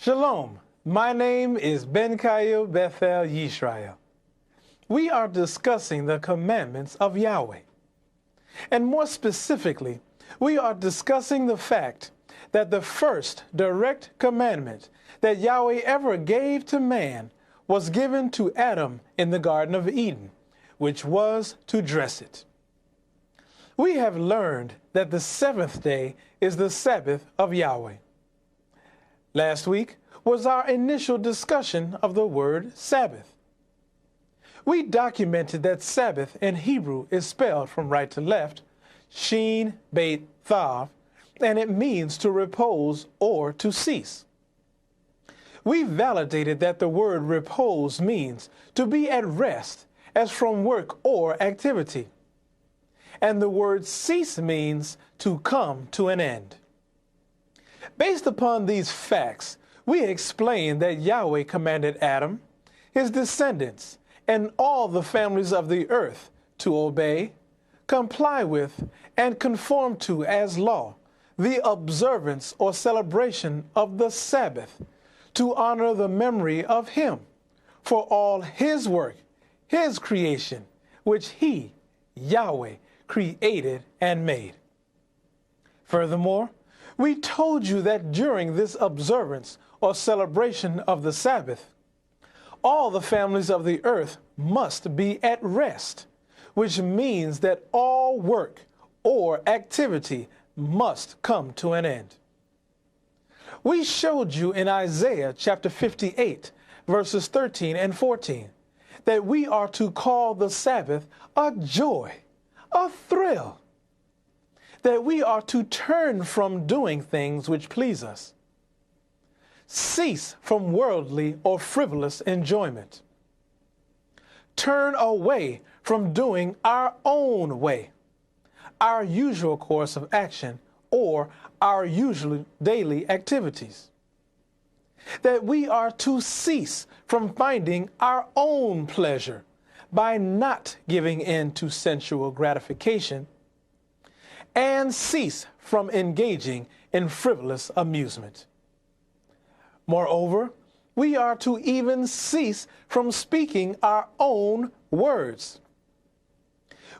Shalom, my name is Ben Kayo Bethel Yisrael. We are discussing the commandments of Yahweh. And more specifically, we are discussing the fact that the first direct commandment that Yahweh ever gave to man was given to Adam in the Garden of Eden, which was to dress it. We have learned that the seventh day is the Sabbath of Yahweh. Last week was our initial discussion of the word Sabbath. We documented that Sabbath in Hebrew is spelled from right to left, Shin, Beit, Thav, and it means to repose or to cease. We validated that the word repose means to be at rest, as from work or activity. And the word cease means to come to an end. Based upon these facts, we explained that Yahweh commanded Adam, his descendants, and all the families of the earth to obey, comply with, and conform to as law the observance or celebration of the Sabbath, to honor the memory of him for all his work, his creation, which he, Yahweh, created and made. Furthermore, we told you that during this observance or celebration of the Sabbath, all the families of the earth must be at rest, which means that all work or activity must come to an end. We showed you in Isaiah chapter 58, verses 13 and 14, that we are to call the Sabbath a joy, a thrill, that we are to turn from doing things which please us, cease from worldly or frivolous enjoyment, turn away from doing our own way, our usual course of action, or our usual daily activities, that we are to cease from finding our own pleasure by not giving in to sensual gratification, and cease from engaging in frivolous amusement. Moreover, we are to even cease from speaking our own words.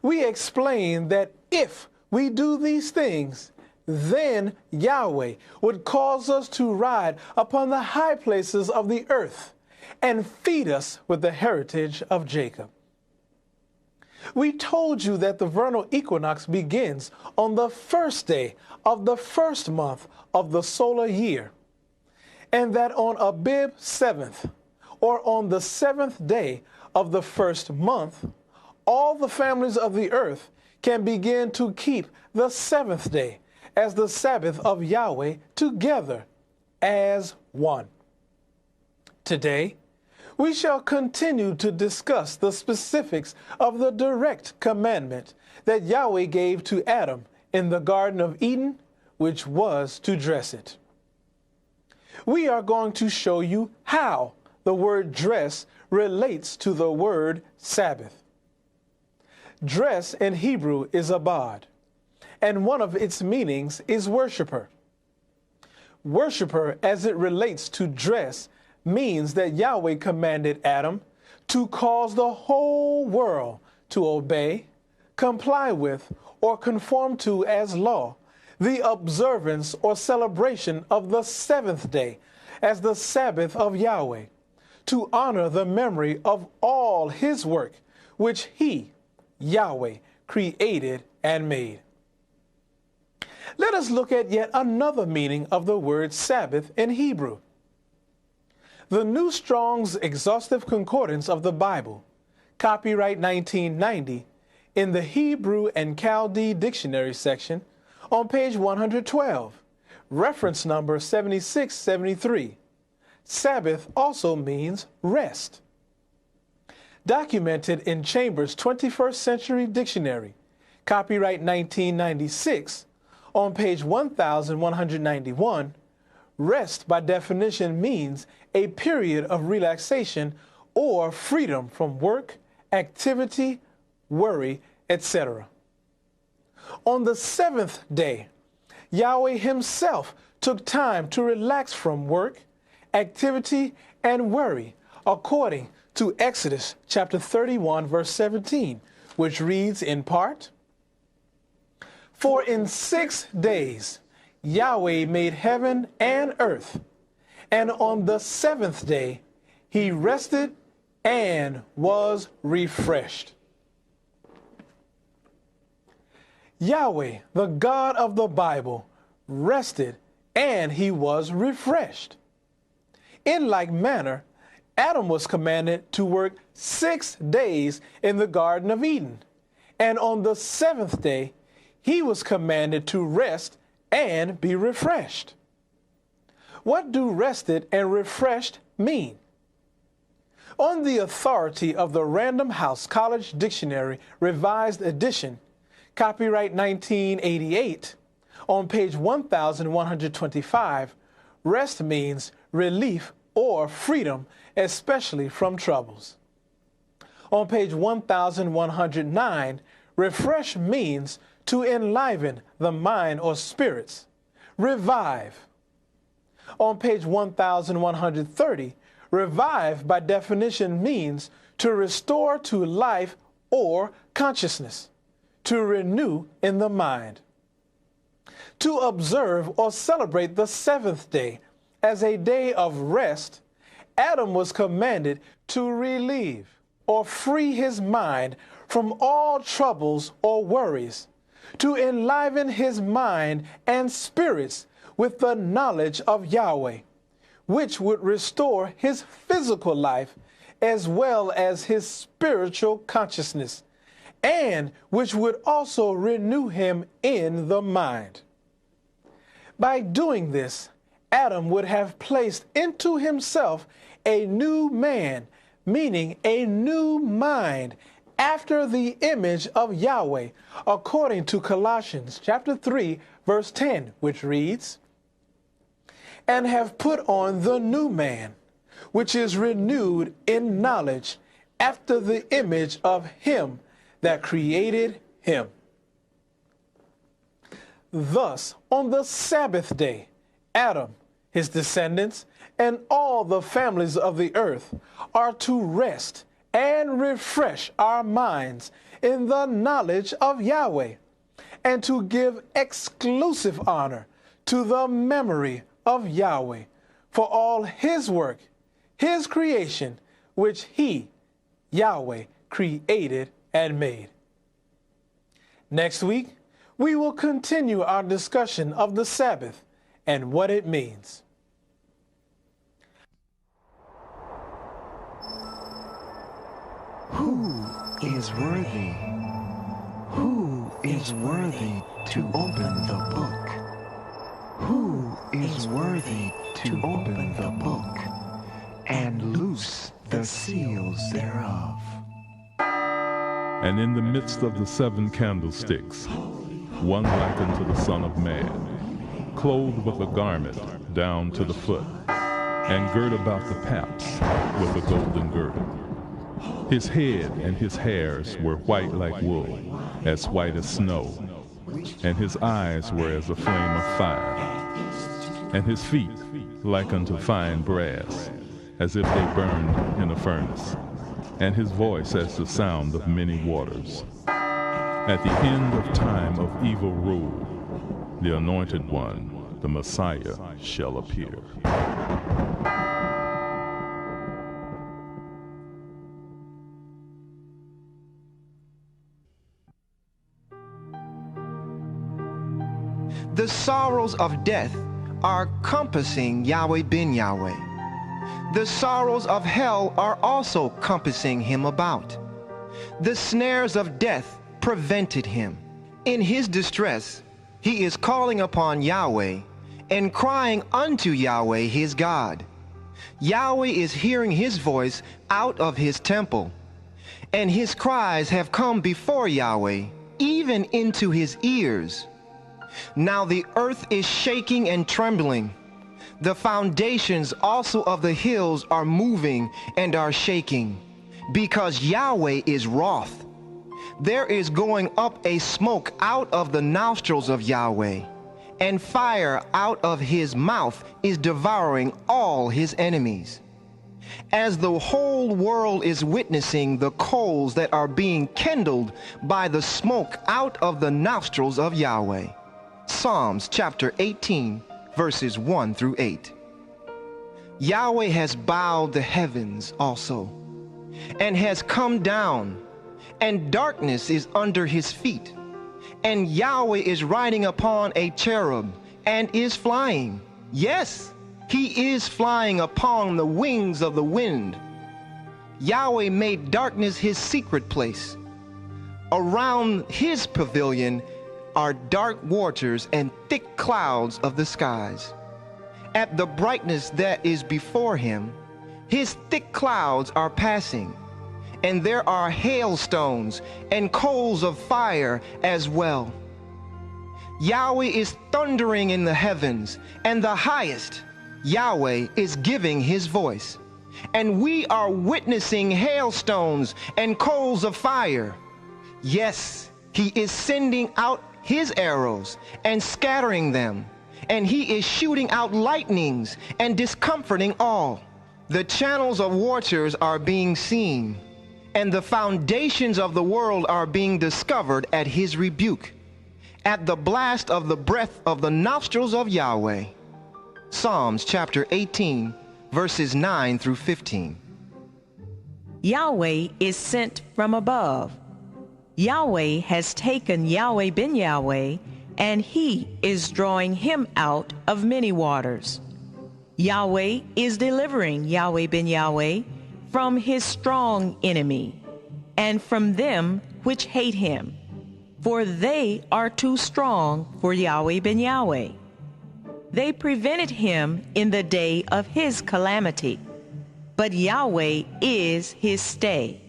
We explain that if we do these things, then Yahweh would cause us to ride upon the high places of the earth and feed us with the heritage of Jacob. We told you that the vernal equinox begins on the first day of the first month of the solar year, and that on Abib 7th, or on the seventh day of the first month, all the families of the earth can begin to keep the seventh day as the Sabbath of Yahweh together as one. Today, we shall continue to discuss the specifics of the direct commandment that Yahweh gave to Adam in the Garden of Eden, which was to dress it. We are going to show you how the word dress relates to the word Sabbath. Dress in Hebrew is abad, and one of its meanings is worshiper. Worshiper, as it relates to dress, means that Yahweh commanded Adam to cause the whole world to obey, comply with, or conform to as law the observance or celebration of the seventh day as the Sabbath of Yahweh, to honor the memory of all his work, which he, Yahweh, created and made. Let us look at yet another meaning of the word Sabbath in Hebrew. The New Strong's Exhaustive Concordance of the Bible, copyright 1990, in the Hebrew and Chaldee Dictionary section on page 112, reference number 7673. Sabbath also means rest. Documented in Chambers' 21st Century Dictionary, copyright 1996, on page 1191, rest by definition means a period of relaxation or freedom from work, activity, worry, etc. On the seventh day, Yahweh himself took time to relax from work, activity, and worry, according to Exodus chapter 31, verse 17, which reads in part, "For in 6 days Yahweh made heaven and earth, and on the 7th day he rested and was refreshed." Yahweh, the God of the Bible, rested and he was refreshed. In like manner, Adam was commanded to work 6 days in the Garden of Eden, and on the 7th day, he was commanded to rest and be refreshed. What do rested and refreshed mean? On the authority of the Random House College Dictionary, Revised Edition, copyright 1988, on page 1125, rest means relief or freedom, especially from troubles. On page 1109, refresh means to enliven the mind or spirits, revive. On page 1130, revive by definition means to restore to life or consciousness, to renew in the mind. To observe or celebrate the 7th day as a day of rest, Adam was commanded to relieve or free his mind from all troubles or worries, to enliven his mind and spirits with the knowledge of Yahweh, which would restore his physical life as well as his spiritual consciousness, and which would also renew him in the mind. By doing this, Adam would have placed into himself a new man, meaning a new mind, after the image of Yahweh, according to Colossians chapter 3, verse 10, which reads, "And have put on the new man, which is renewed in knowledge after the image of him that created him." Thus, on the Sabbath day, Adam, his descendants, and all the families of the earth are to rest and refresh our minds in the knowledge of Yahweh, and to give exclusive honor to the memory of Yahweh for all his work, his creation, which he, Yahweh, created and made. Next week, we will continue our discussion of the Sabbath and what it means. Who is worthy? Who is worthy to open the book? Who is worthy to open the book and loose the seals thereof? And in the midst of the 7 candlesticks, one like unto the Son of Man, clothed with a garment down to the foot, and girt about the paps with a golden girdle. His head and his hairs were white like wool, as white as snow, and his eyes were as a flame of fire, and his feet like unto fine brass, as if they burned in a furnace, and his voice as the sound of many waters. At the end of time of evil rule, the Anointed One, the Messiah, shall appear. The sorrows of death are compassing Yahweh ben Yahweh. The sorrows of hell are also compassing him about. The snares of death prevented him. In his distress, he is calling upon Yahweh and crying unto Yahweh his God. Yahweh is hearing his voice out of his temple, and his cries have come before Yahweh, even into his ears. Now the earth is shaking and trembling. The foundations also of the hills are moving and are shaking, because Yahweh is wroth. There is going up a smoke out of the nostrils of Yahweh, and fire out of his mouth is devouring all his enemies. As the whole world is witnessing the coals that are being kindled by the smoke out of the nostrils of Yahweh. Psalms chapter 18, verses 1 through 8. Yahweh has bowed the heavens also, and has come down, and darkness is under his feet. And Yahweh is riding upon a cherub, and is flying. Yes, he is flying upon the wings of the wind. Yahweh made darkness his secret place. Around his pavilion are dark waters and thick clouds of the skies. At the brightness that is before him, his thick clouds are passing, and there are hailstones and coals of fire as well. Yahweh is thundering in the heavens, and the highest, Yahweh, is giving his voice. And we are witnessing hailstones and coals of fire. Yes, he is sending out his arrows and scattering them, and he is shooting out lightnings and discomforting all. The channels of waters are being seen, and the foundations of the world are being discovered at his rebuke, at the blast of the breath of the nostrils of Yahweh. Psalms chapter 18, verses 9 through 15. Yahweh is sent from above. Yahweh has taken Yahweh ben Yahweh, and he is drawing him out of many waters. Yahweh is delivering Yahweh ben Yahweh from his strong enemy, and from them which hate him, for they are too strong for Yahweh ben Yahweh. They prevented him in the day of his calamity, but Yahweh is his stay.